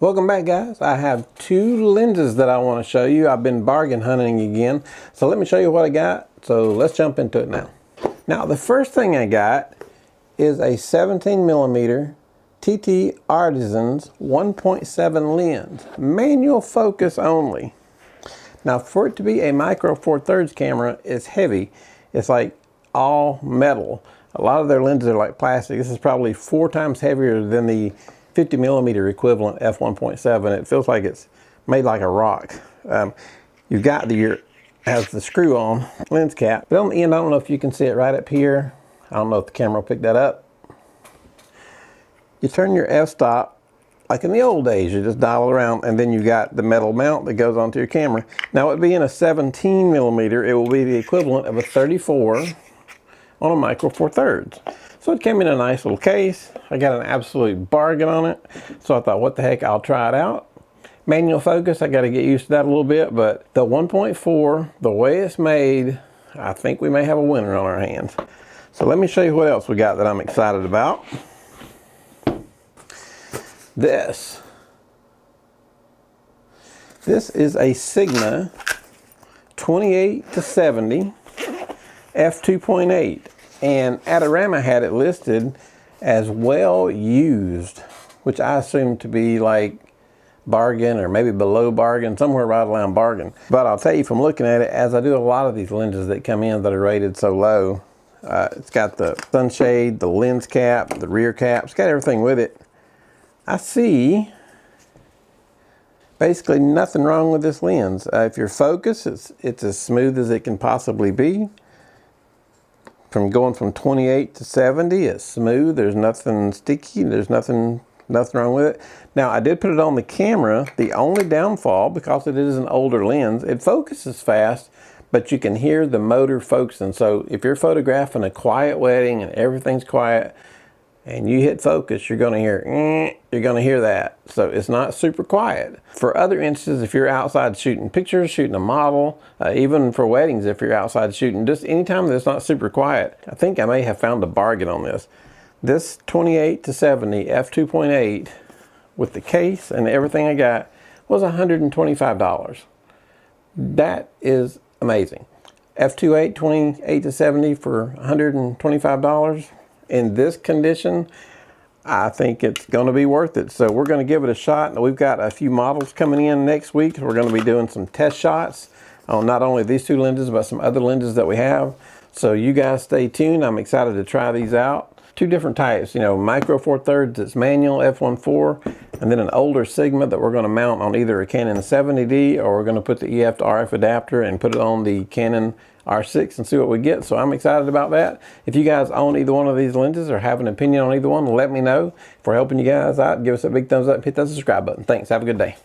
Welcome back, guys. I have two lenses that I want to show you. I've been bargain hunting again, so let me show you what I got. So let's jump into it now. Now the first thing I got is a 17mm TT Artisans 1.7 lens, manual focus only. Now for it to be a micro four thirds camera, it's heavy. It's like all metal. A lot of their lenses are like plastic. This is probably 4 times heavier than the 50mm equivalent f1.7. It feels like it's made like a rock. You've got has the screw on lens cap, but on the end, I don't know if you can see it right up here. I don't know if the camera will pick that up. You turn your f-stop like in the old days. You just dial it around, and then you got the metal mount that goes onto your camera. Now it being a 17mm, it will be the equivalent of a 34 on a micro four thirds. So it came in a nice little case. I got an absolute bargain on it. So I thought, what the heck, I'll try it out. Manual focus, I got to get used to that a little bit, but the 1.4, the way it's made, I think we may have a winner on our hands. So let me show you what else we got that I'm excited about. This is a Sigma 28-70 f2.8. And Adorama had it listed as well used, which I assume to be like bargain or maybe below bargain, somewhere right around bargain. But I'll tell you from looking at it, as I do a lot of these lenses that come in that are rated so low, it's got the sunshade, the lens cap, the rear cap, it's got everything with it. I see basically nothing wrong with this lens. If you're focused, it's as smooth as it can possibly be. From going from 28 to 70, it's smooth. There's nothing sticky. There's nothing wrong with it. Now, I did put it on the camera. The only downfall, because it is an older lens, it focuses fast, but you can hear the motor focusing. So if you're photographing a quiet wedding and everything's quiet, and you hit focus, you're going to hear that. So it's not super quiet. For other instances, if you're outside shooting pictures, shooting a model, even for weddings, if you're outside shooting, just anytime that's not super quiet, I think I may have found a bargain on this. This 28-70 f2.8 with the case and everything I got was $125. That is amazing. F2.8 28-70 for $125. In this condition, I think it's going to be worth it. So we're going to give it a shot. We've got a few models coming in next week. We're going to be doing some test shots on not only these two lenses, but some other lenses that we have. So you guys stay tuned. I'm excited to try these out. Two different types, micro four thirds that's manual f1.4, and then an older Sigma that we're going to mount on either a Canon 70D, or we're going to put the EF to RF adapter and put it on the Canon R6 and see what we get. So I'm excited about that. If you guys own either one of these lenses or have an opinion on either one, let me know. If we're helping you guys out, give us a big thumbs up, hit that subscribe button. Thanks. Have a good day.